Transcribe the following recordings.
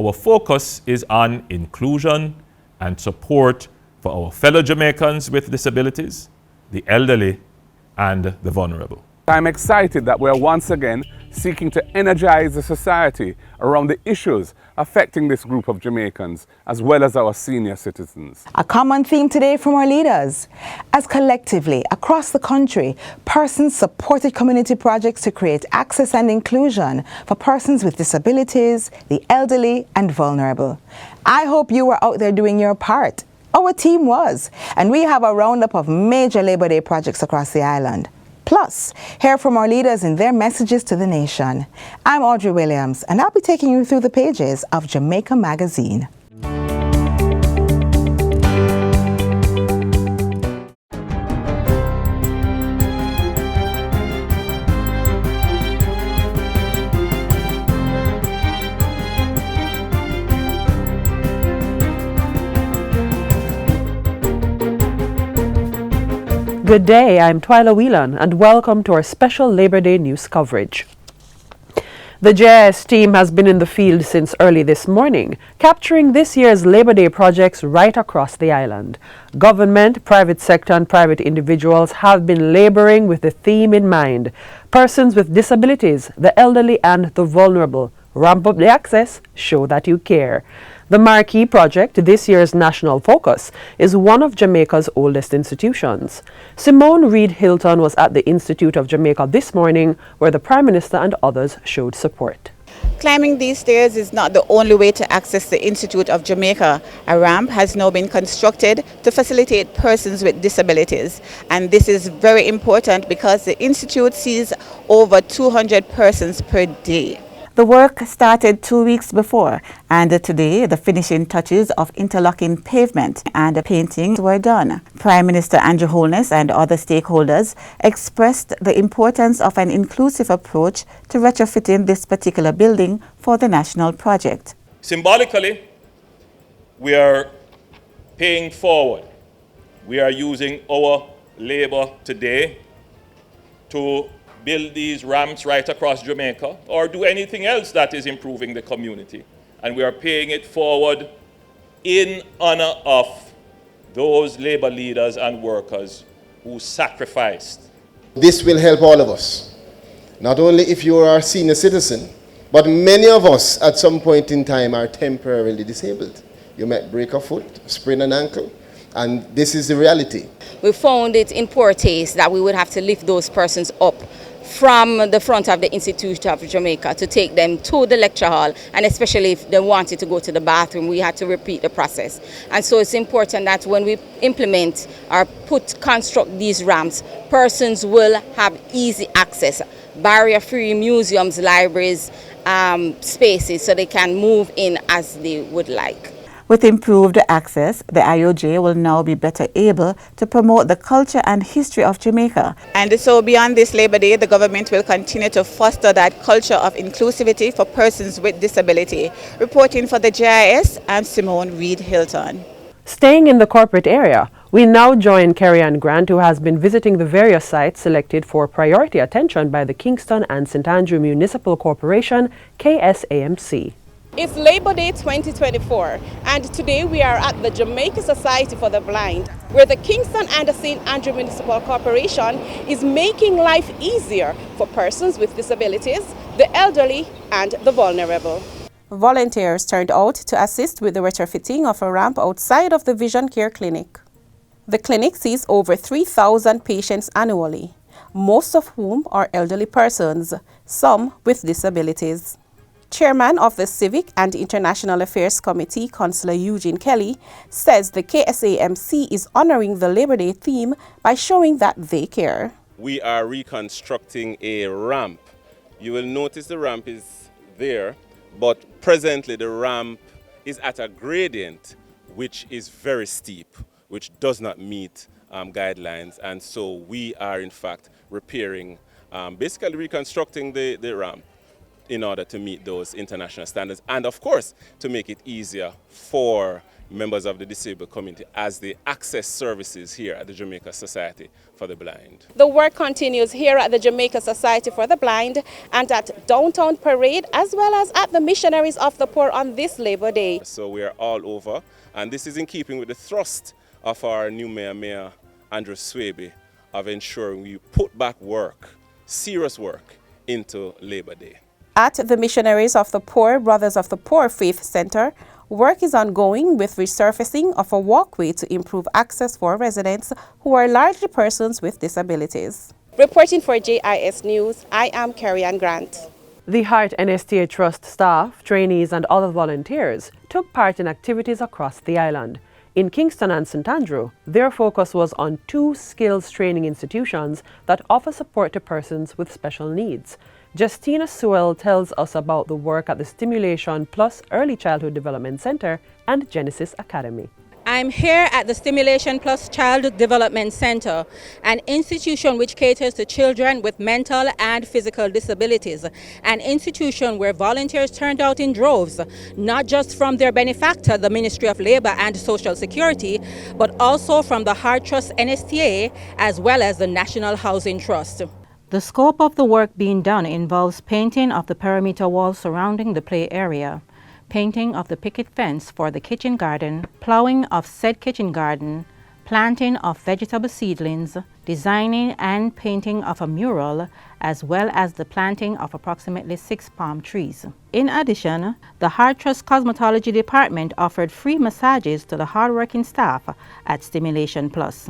our focus is on inclusion and support for our fellow Jamaicans with disabilities, the elderly, and the vulnerable. I'm excited that we're once again seeking to energize the society around the issues affecting this group of Jamaicans, as well as our senior citizens. A common theme today from our leaders, as collectively across the country, persons supported community projects to create access and inclusion for persons with disabilities, the elderly, and vulnerable. I hope you were out there doing your part. Our team was, and we have a roundup of major Labor Day projects across the island. Plus, hear from our leaders in their messages to the nation. I'm Audrey Williams, and I'll be taking you through the pages of Jamaica Magazine. Good day, I'm Twyla Whelan and welcome to our special Labor Day news coverage. The JIS team has been in the field since early this morning, capturing this year's Labor Day projects right across the island. Government, private sector and private individuals have been laboring with the theme in mind. Persons with disabilities, the elderly and the vulnerable. Ramp up the access, show that you care. The marquee project, this year's national focus, is one of Jamaica's oldest institutions. Simone Reed Hilton was at the Institute of Jamaica this morning, where the Prime Minister and others showed support. Climbing these stairs is not the only way to access the Institute of Jamaica. A ramp has now been constructed to facilitate persons with disabilities. And this is very important because the Institute sees over 200 persons per day. The work started 2 weeks before, and today the finishing touches of interlocking pavement and the painting were done. Prime Minister Andrew Holness and other stakeholders expressed the importance of an inclusive approach to retrofitting this particular building for the national project. Symbolically, we are paying forward. We are using our labor today to build these ramps right across Jamaica or do anything else that is improving the community. And we are paying it forward in honor of those labor leaders and workers who sacrificed. This will help all of us. Not only if you are a senior citizen, but many of us at some point in time are temporarily disabled. You might break a foot, sprain an ankle, and this is the reality. We found it in poor taste that we would have to lift those persons up from the front of the Institute of Jamaica to take them to the lecture hall, and especially if they wanted to go to the bathroom, we had to repeat the process. And so it's important that when we implement or construct these ramps, persons will have easy access, barrier-free museums, libraries, spaces, so they can move in as they would like. With improved access, the IOJ will now be better able to promote the culture and history of Jamaica. And so beyond this Labor Day, the government will continue to foster that culture of inclusivity for persons with disability. Reporting for the JIS, I'm Simone Reed Hilton. Staying in the corporate area, we now join Kerry-Ann Grant, who has been visiting the various sites selected for priority attention by the Kingston and St. Andrew Municipal Corporation, KSAMC. It's Labor Day 2024, and today we are at the Jamaica Society for the Blind, where the Kingston and the St. Andrew Municipal Corporation is making life easier for persons with disabilities, the elderly, and the vulnerable. Volunteers turned out to assist with the retrofitting of a ramp outside of the Vision Care Clinic. The clinic sees over 3,000 patients annually, most of whom are elderly persons, some with disabilities. Chairman of the Civic and International Affairs Committee, Councillor Eugene Kelly, says the KSAMC is honoring the Labor Day theme by showing that they care. We are reconstructing a ramp. You will notice the ramp is there, but presently the ramp is at a gradient which is very steep, which does not meet guidelines, and so we are in fact repairing, basically reconstructing the ramp. in order to meet those international standards, and of course to make it easier for members of the disabled community as they access services here at the Jamaica Society for the Blind. The work continues here at the Jamaica Society for the Blind and at Downtown Parade, as well as at the Missionaries of the Poor on this Labor Day. So we are all over, and this is in keeping with the thrust of our new Mayor Andrew Swaby, of ensuring we put back work, serious work, into Labor Day. At the Missionaries of the Poor, Brothers of the Poor Faith Center, work is ongoing with resurfacing of a walkway to improve access for residents who are largely persons with disabilities. Reporting for JIS News, I am Carrie-Ann Grant. The Heart NSTA Trust staff, trainees and other volunteers took part in activities across the island. In Kingston and St. Andrew, their focus was on 2 skills training institutions that offer support to persons with special needs. Justina Sewell tells us about the work at the Stimulation Plus Early Childhood Development Center and Genesis Academy. I'm here at the Stimulation Plus Child Development Center, an institution which caters to children with mental and physical disabilities, an institution where volunteers turned out in droves, not just from their benefactor, the Ministry of Labour and Social Security, but also from the Heart Trust NSTA, as well as the National Housing Trust. The scope of the work being done involves painting of the perimeter wall surrounding the play area, painting of the picket fence for the kitchen garden, plowing of said kitchen garden, planting of vegetable seedlings, designing and painting of a mural, as well as the planting of approximately 6 palm trees. In addition, the Heart Trust Cosmetology Department offered free massages to the hardworking staff at Stimulation Plus.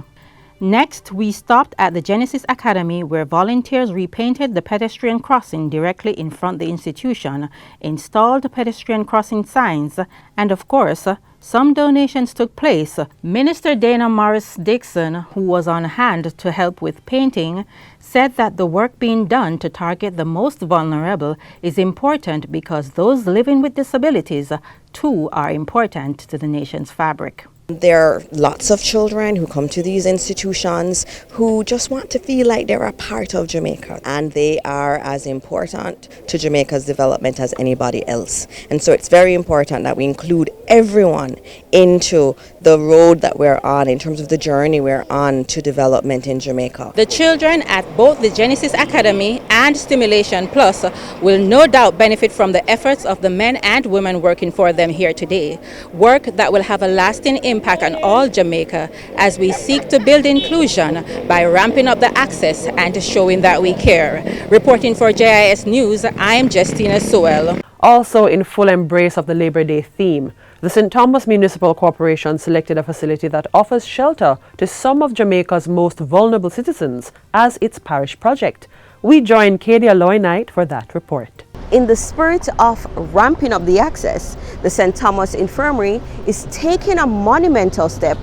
Next, we stopped at the Genesis Academy, where volunteers repainted the pedestrian crossing directly in front of the institution, installed pedestrian crossing signs, and of course, some donations took place. Minister Dana Morris Dixon, who was on hand to help with painting, said that the work being done to target the most vulnerable is important because those living with disabilities too are important to the nation's fabric. There are lots of children who come to these institutions who just want to feel like they're a part of Jamaica, and they are as important to Jamaica's development as anybody else. And so it's very important that we include everyone into the road that we're on in terms of the journey we're on to development in Jamaica. The children at both the Genesis Academy and Stimulation Plus will no doubt benefit from the efforts of the men and women working for them here today. Work that will have a lasting impact on all Jamaica as we seek to build inclusion by ramping up the access and showing that we care. Reporting for JIS News, I am Justina Sewell. Also in full embrace of the Labor Day theme, the St. Thomas Municipal Corporation selected a facility that offers shelter to some of Jamaica's most vulnerable citizens as its parish project. We join Kadia Loy-Knight for that report. In the spirit of ramping up the access, the St. Thomas Infirmary is taking a monumental step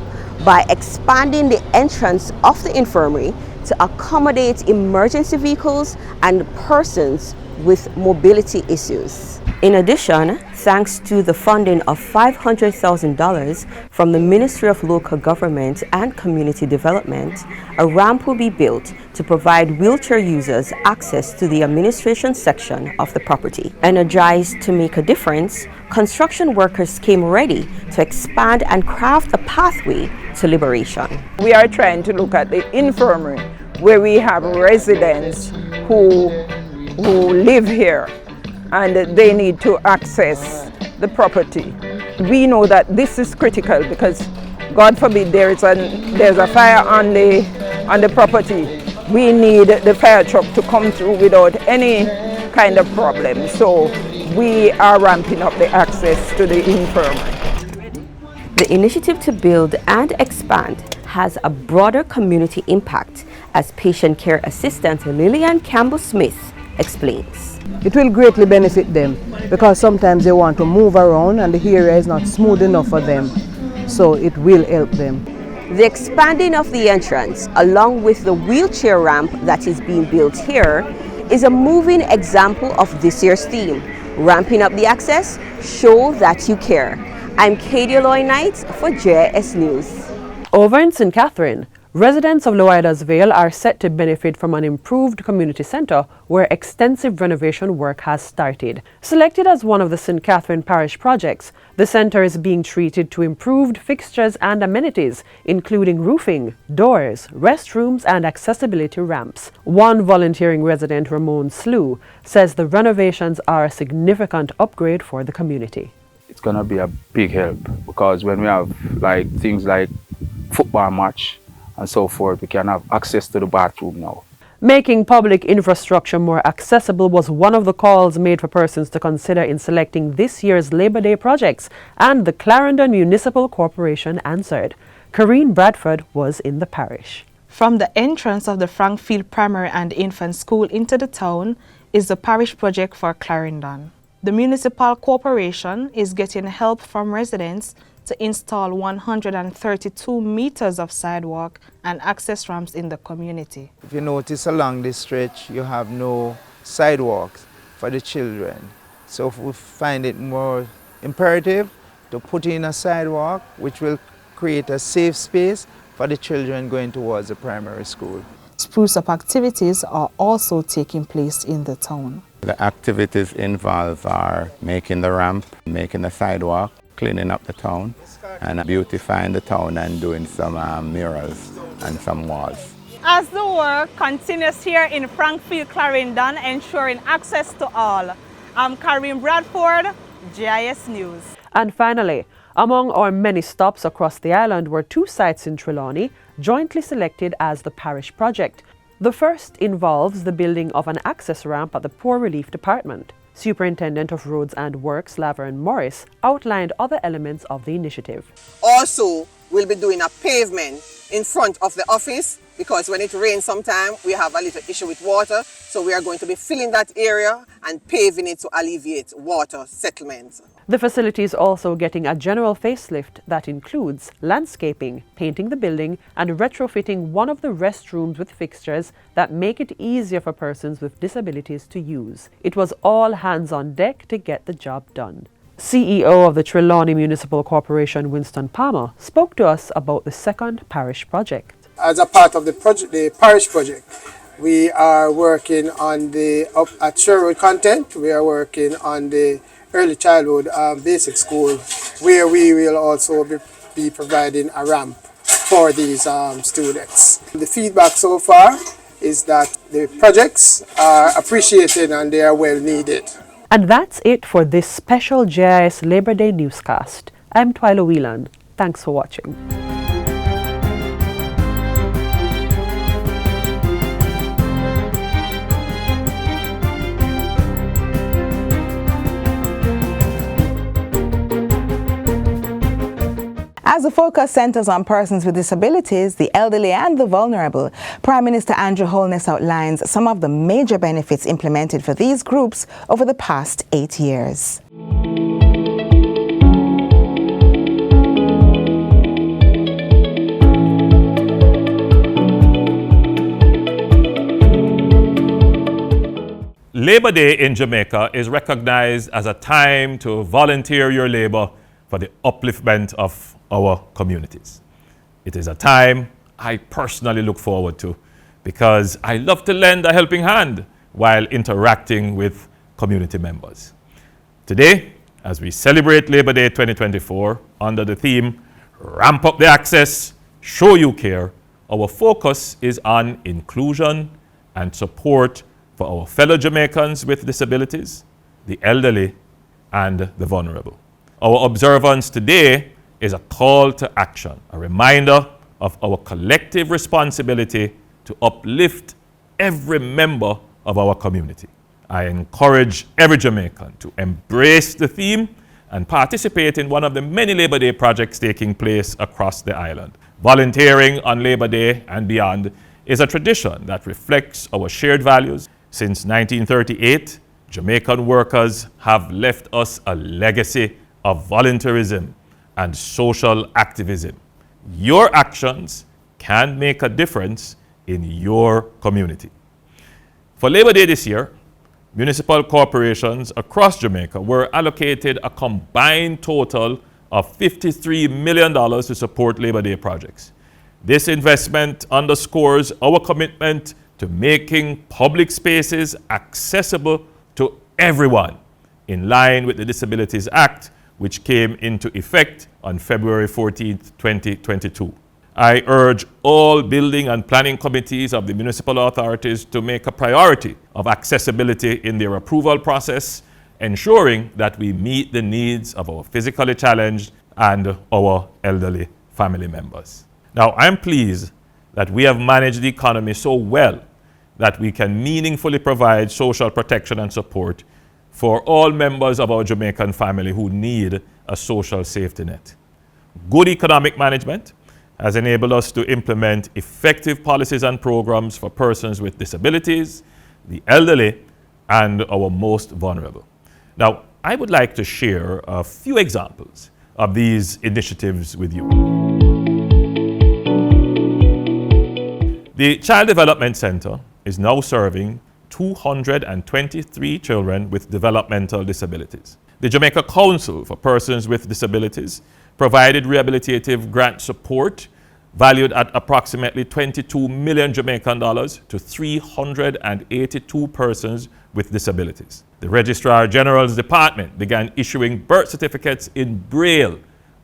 by expanding the entrance of the infirmary to accommodate emergency vehicles and persons with mobility issues. In addition, thanks to the funding of $500,000 from the Ministry of Local Government and Community Development, a ramp will be built to provide wheelchair users access to the administration section of the property. Energized to make a difference, construction workers came ready to expand and craft a pathway to liberation. We are trying to look at the infirmary where we have residents who live here and they need to access the property. We know that this is critical because God forbid there's a fire on the property. We need the fire truck to come through without any kind of problem. So we are ramping up the access to the infirmary. The initiative to build and expand has a broader community impact, as patient care assistant Lillian Campbell-Smith explains. It will greatly benefit them because sometimes they want to move around and the area is not smooth enough for them, so it will help them. The expanding of the entrance, along with the wheelchair ramp that is being built here, is a moving example of this year's theme, ramping up the access, show that you care. I'm Kadia Loy-Knight for JIS News. Over in St. Catherine, Residents of Loidas Vale are set to benefit from an improved community centre where extensive renovation work has started. Selected as one of the St. Catherine Parish projects, the centre is being treated to improved fixtures and amenities, including roofing, doors, restrooms and accessibility ramps. One volunteering resident, Ramon Slew, says the renovations are a significant upgrade for the community. It's going to be a big help because when we have things like football match and so forth, we can have access to the bathroom now. Making public infrastructure more accessible was one of the calls made for persons to consider in selecting this year's Labour Day projects, and the Clarendon Municipal Corporation answered. Karine Bradford was in the parish. From the entrance of the Frankfield Primary and Infant School into the town is the parish project for Clarendon. The Municipal Corporation is getting help from residents to install 132 meters of sidewalk and access ramps in the community. If you notice along this stretch, you have no sidewalks for the children. So we find it more imperative to put in a sidewalk which will create a safe space for the children going towards the primary school. Spruce up activities are also taking place in the town. The activities involved are making the ramp, making the sidewalk, cleaning up the town, and beautifying the town and doing some murals and some walls. As the work continues here in Frankfield, Clarendon, ensuring access to all. I'm Karine Bradford, GIS News. And finally, among our many stops across the island were two sites in Trelawny, jointly selected as the parish project. The first involves the building of an access ramp at the Poor Relief Department. Superintendent of Roads and Works, Laverne Morris, outlined other elements of the initiative. Also, we'll be doing a pavement in front of the office because when it rains sometime, we have a little issue with water. So we are going to be filling that area and paving it to alleviate water settlements. The facility is also getting a general facelift that includes landscaping, painting the building, and retrofitting one of the restrooms with fixtures that make it easier for persons with disabilities to use. It was all hands on deck to get the job done. CEO of the Trelawny Municipal Corporation, Winston Palmer, spoke to us about the second parish project. As a part of the parish project, we are working on at Sherwood Content, we are working on the early childhood basic school, where we will also be providing a ramp for these students. The feedback so far is that the projects are appreciated and they are well needed. And that's it for this special GIS Labour Day newscast. I'm Twyla Whelan. Thanks for watching. As the focus centers on persons with disabilities, the elderly and the vulnerable, Prime Minister Andrew Holness outlines some of the major benefits implemented for these groups over the past 8 years. Labour Day in Jamaica is recognized as a time to volunteer your labor for the upliftment of our communities. It is a time I personally look forward to because I love to lend a helping hand while interacting with community members. Today, as we celebrate Labour Day 2024 under the theme, Ramp Up the Access, Show You Care, our focus is on inclusion and support for our fellow Jamaicans with disabilities, the elderly, and the vulnerable. Our observance today is a call to action, a reminder of our collective responsibility to uplift every member of our community. I encourage every Jamaican to embrace the theme and participate in one of the many Labour Day projects taking place across the island. Volunteering on Labour Day and beyond is a tradition that reflects our shared values. Since 1938, Jamaican workers have left us a legacy of volunteerism and social activism. Your actions can make a difference in your community. For Labour Day this year, municipal corporations across Jamaica were allocated a combined total of $53 million to support Labour Day projects. This investment underscores our commitment to making public spaces accessible to everyone, in line with the Disabilities Act, which came into effect on February 14, 2022. I urge all building and planning committees of the municipal authorities to make a priority of accessibility in their approval process, ensuring that we meet the needs of our physically challenged and our elderly family members. Now, I'm pleased that we have managed the economy so well that we can meaningfully provide social protection and support for all members of our Jamaican family who need a social safety net. Good economic management has enabled us to implement effective policies and programs for persons with disabilities, the elderly, and our most vulnerable. Now, I would like to share a few examples of these initiatives with you. The Child Development Center is now serving 223 children with developmental disabilities. The Jamaica Council for Persons with Disabilities provided rehabilitative grant support valued at approximately 22 million Jamaican dollars to 382 persons with disabilities. The Registrar General's Department began issuing birth certificates in Braille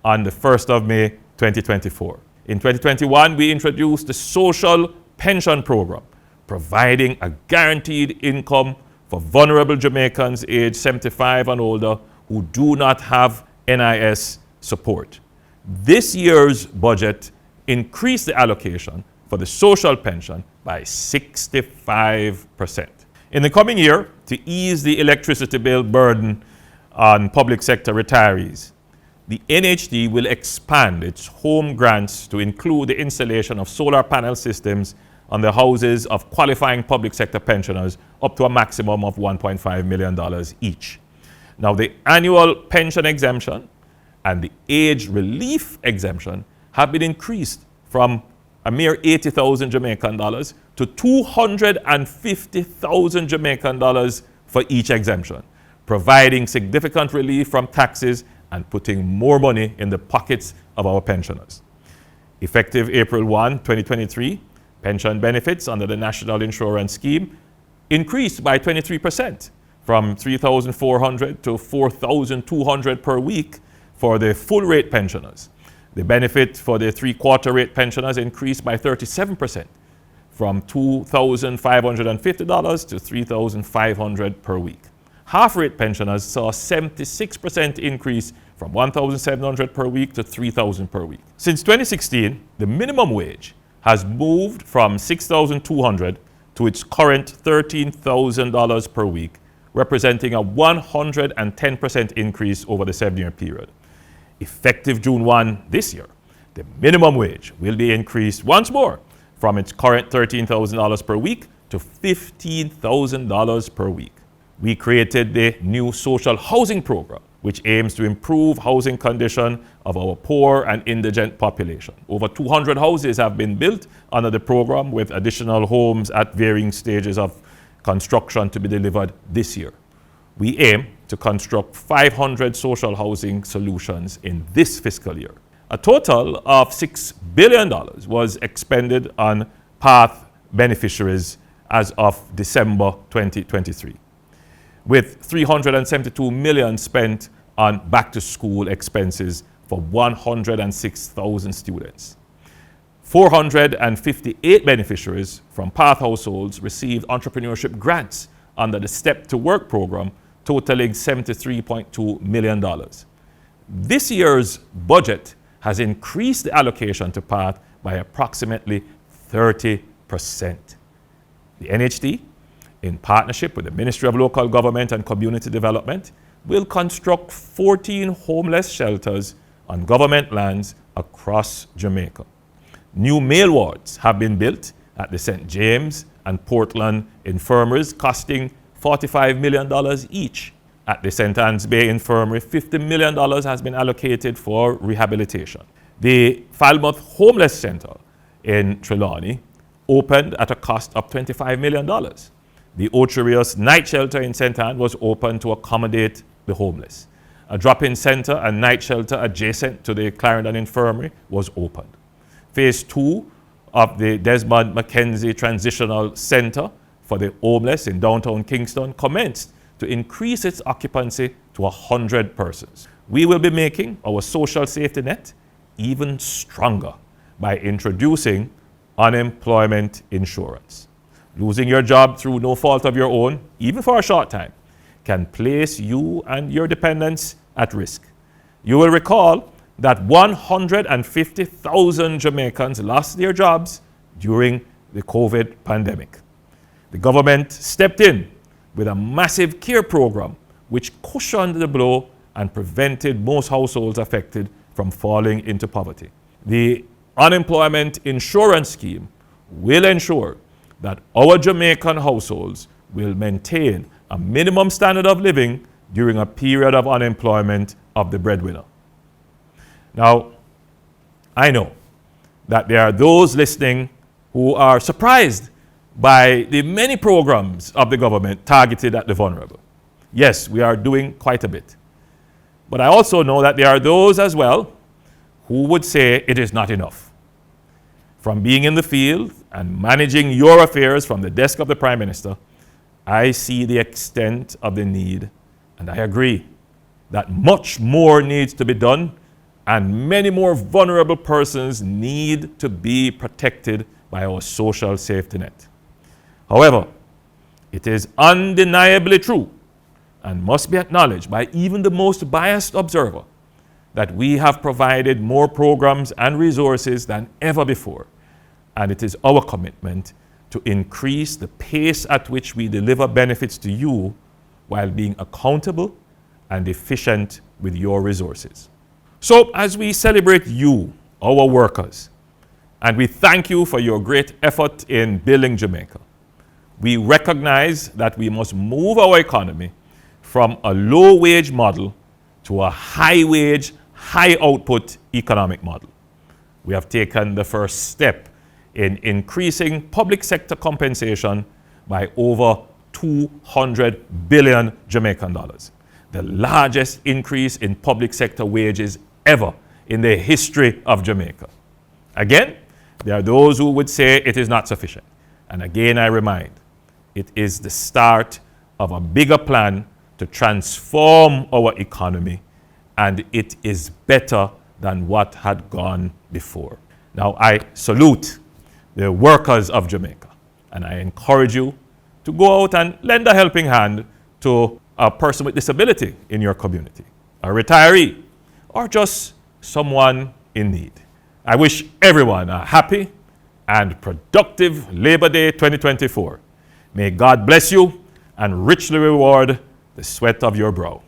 on the 1st of May 2024. In 2021, we introduced the Social Pension Program, providing a guaranteed income for vulnerable Jamaicans aged 75 and older who do not have NIS support. This year's budget increased the allocation for the social pension by 65%. In the coming year, to ease the electricity bill burden on public sector retirees, the NHD will expand its home grants to include the installation of solar panel systems on the houses of qualifying public sector pensioners up to a maximum of $1.5 million each. Now, the annual pension exemption and the age relief exemption have been increased from a mere 80,000 Jamaican dollars to 250,000 Jamaican dollars for each exemption, providing significant relief from taxes and putting more money in the pockets of our pensioners. Effective April 1, 2023, pension benefits under the National Insurance Scheme increased by 23% from $3,400 to $4,200 per week for the full rate pensioners. The benefit for the three-quarter rate pensioners increased by 37% from $2,550 to $3,500 per week. Half-rate pensioners saw a 76% increase from $1,700 per week to $3,000 per week. Since 2016, the minimum wage has moved from $6,200 to its current $13,000 per week, representing a 110% increase over the 7-year period. Effective June 1 this year, the minimum wage will be increased once more from its current $13,000 per week to $15,000 per week. We created the new social housing program, which aims to improve housing condition of our poor and indigent population. Over 200 houses have been built under the program, with additional homes at varying stages of construction to be delivered this year. We aim to construct 500 social housing solutions in this fiscal year. A total of $6 billion was expended on PATH beneficiaries as of December 2023, with $372 million spent on back-to-school expenses for 106,000 students. 458 beneficiaries from PATH households received entrepreneurship grants under the Step to Work program, totaling $73.2 million. This year's budget has increased the allocation to PATH by approximately 30%. The NHD, in partnership with the Ministry of Local Government and Community Development, will construct 14 homeless shelters on government lands across Jamaica. New male wards have been built at the St. James and Portland infirmaries, costing $45 million each. At the St. Anne's Bay Infirmary, $50 million has been allocated for rehabilitation. The Falmouth Homeless Center in Trelawny opened at a cost of $25 million. The Ocherius Night Shelter in St. Anne was opened to accommodate the homeless. A drop-in center and night shelter adjacent to the Clarendon Infirmary was opened. Phase 2 of the Desmond Mackenzie Transitional Center for the Homeless in downtown Kingston commenced to increase its occupancy to 100 persons. We will be making our social safety net even stronger by introducing unemployment insurance. Losing your job through no fault of your own, even for a short time, can place you and your dependents at risk. You will recall that 150,000 Jamaicans lost their jobs during the COVID pandemic. The government stepped in with a massive care program which cushioned the blow and prevented most households affected from falling into poverty. The unemployment insurance scheme will ensure that our Jamaican households will maintain a minimum standard of living during a period of unemployment of the breadwinner. Now, I know that there are those listening who are surprised by the many programs of the government targeted at the vulnerable. Yes, we are doing quite a bit. But I also know that there are those as well who would say it is not enough. From being in the field and managing your affairs from the desk of the Prime Minister, I see the extent of the need, and I agree that much more needs to be done and many more vulnerable persons need to be protected by our social safety net. However, it is undeniably true and must be acknowledged by even the most biased observer that we have provided more programs and resources than ever before. And it is our commitment to increase the pace at which we deliver benefits to you while being accountable and efficient with your resources. So as we celebrate you, our workers, and we thank you for your great effort in building Jamaica, we recognize that we must move our economy from a low-wage model to a high-wage, high-output economic model. We have taken the first step in increasing public sector compensation by over 200 billion Jamaican dollars, the largest increase in public sector wages ever in the history of Jamaica. Again, there are those who would say it is not sufficient. And again, I remind, it is the start of a bigger plan to transform our economy, and it is better than what had gone before. Now, I salute the workers of Jamaica, and I encourage you to go out and lend a helping hand to a person with disability in your community, a retiree, or just someone in need. I wish everyone a happy and productive Labor Day 2024. May God bless you and richly reward the sweat of your brow.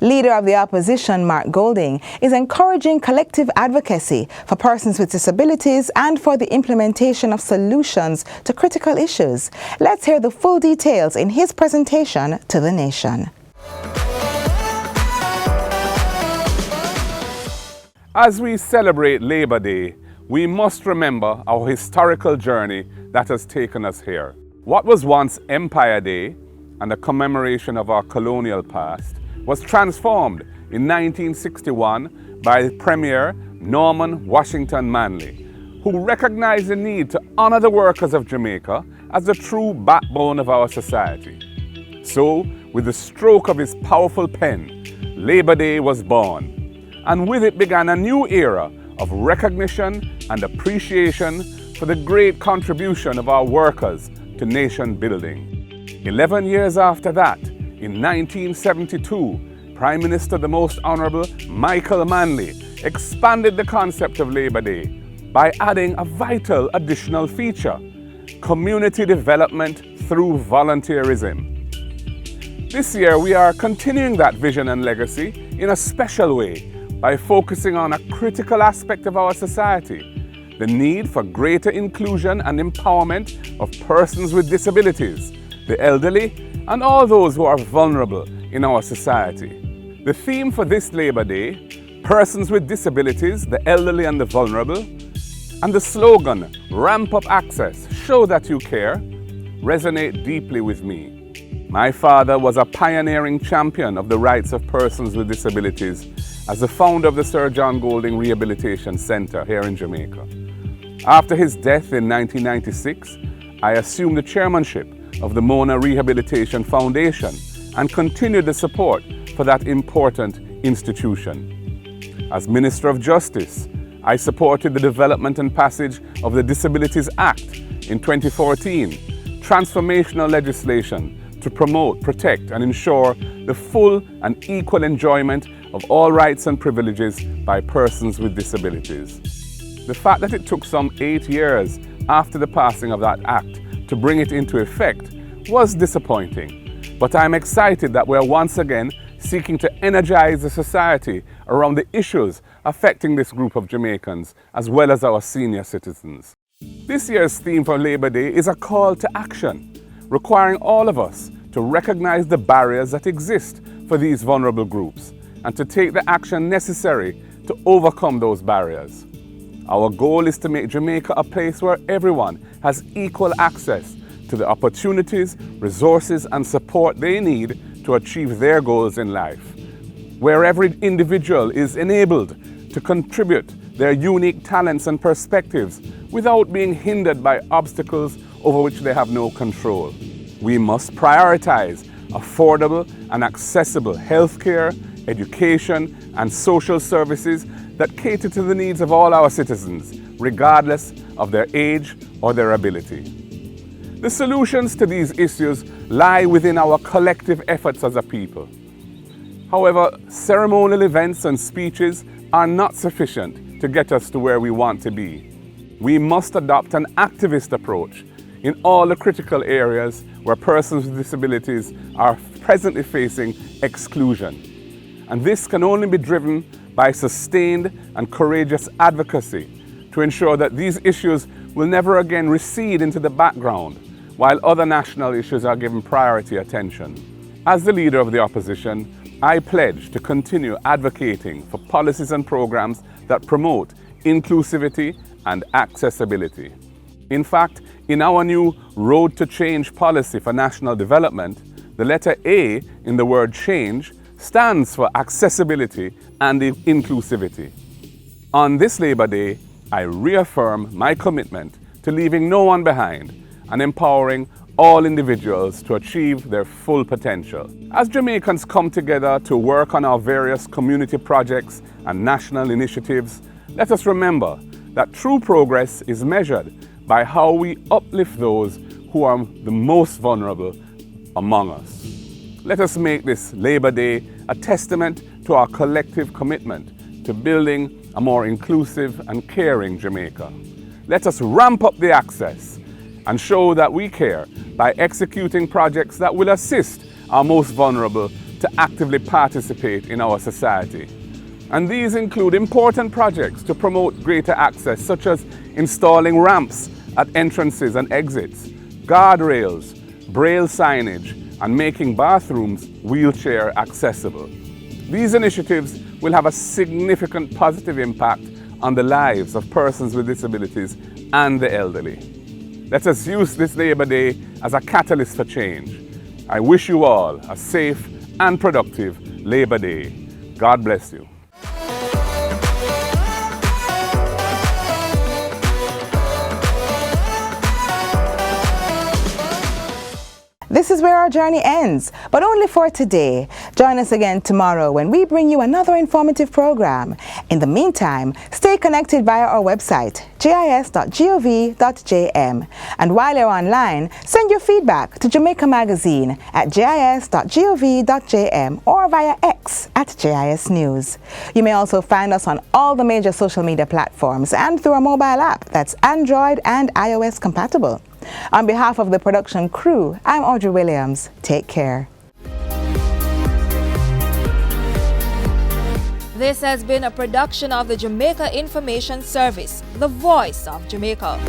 Leader of the opposition, Mark Golding, is encouraging collective advocacy for persons with disabilities and for the implementation of solutions to critical issues. Let's hear the full details in his presentation to the nation. As we celebrate Labor Day, we must remember our historical journey that has taken us here. What was once Empire Day and a commemoration of our colonial past was transformed in 1961 by Premier Norman Washington Manley, who recognized the need to honor the workers of Jamaica as the true backbone of our society. So, with the stroke of his powerful pen, Labor Day was born, and with it began a new era of recognition and appreciation for the great contribution of our workers to nation building. 11 years after that, in 1972, Prime Minister the Most Honorable Michael Manley expanded the concept of Labor Day by adding a vital additional feature: community development through volunteerism. This year we are continuing that vision and legacy in a special way by focusing on a critical aspect of our society: the need for greater inclusion and empowerment of persons with disabilities, the elderly, and all those who are vulnerable in our society. The theme for this Labor Day, persons with disabilities, the elderly and the vulnerable, and the slogan, ramp up access, show that you care, resonate deeply with me. My father was a pioneering champion of the rights of persons with disabilities as the founder of the Sir John Golding Rehabilitation Center here in Jamaica. After his death in 1996, I assumed the chairmanship of the Mona Rehabilitation Foundation and continued the support for that important institution. As Minister of Justice, I supported the development and passage of the Disabilities Act in 2014, transformational legislation to promote, protect and ensure the full and equal enjoyment of all rights and privileges by persons with disabilities. The fact that it took some 8 years after the passing of that act to bring it into effect was disappointing, but I'm excited that we're once again seeking to energize the society around the issues affecting this group of Jamaicans, as well as our senior citizens. This year's theme for Labor Day is a call to action, requiring all of us to recognize the barriers that exist for these vulnerable groups and to take the action necessary to overcome those barriers. Our goal is to make Jamaica a place where everyone has equal access to the opportunities, resources and support they need to achieve their goals in life, where every individual is enabled to contribute their unique talents and perspectives without being hindered by obstacles over which they have no control. We must prioritize affordable and accessible healthcare, education, and social services that cater to the needs of all our citizens, regardless of their age or their ability. The solutions to these issues lie within our collective efforts as a people. However, ceremonial events and speeches are not sufficient to get us to where we want to be. We must adopt an activist approach in all the critical areas where persons with disabilities are presently facing exclusion. And this can only be driven by sustained and courageous advocacy to ensure that these issues will never again recede into the background while other national issues are given priority attention. As the leader of the opposition, I pledge to continue advocating for policies and programs that promote inclusivity and accessibility. In fact, in our new Road to Change policy for national development, the letter A in the word change stands for accessibility and inclusivity. On this Labor Day, I reaffirm my commitment to leaving no one behind and empowering all individuals to achieve their full potential. As Jamaicans come together to work on our various community projects and national initiatives, let us remember that true progress is measured by how we uplift those who are the most vulnerable among us. Let us make this Labor Day a testament to our collective commitment to building a more inclusive and caring Jamaica. Let us ramp up the access and show that we care by executing projects that will assist our most vulnerable to actively participate in our society. And these include important projects to promote greater access, such as installing ramps at entrances and exits, guardrails, braille signage, and making bathrooms wheelchair accessible. These initiatives will have a significant positive impact on the lives of persons with disabilities and the elderly. Let us use this Labor Day as a catalyst for change. I wish you all a safe and productive Labor Day. God bless you. This is where our journey ends, but only for today. Join us again tomorrow when we bring you another informative program. In the meantime, stay connected via our website, gis.gov.jm. And while you're online, send your feedback to Jamaica Magazine at gis.gov.jm or via X at JIS News. You may also find us on all the major social media platforms and through a mobile app that's Android and iOS compatible. On behalf of the production crew, I'm Audrey Williams. Take care. This has been a production of the Jamaica Information Service, the voice of Jamaica.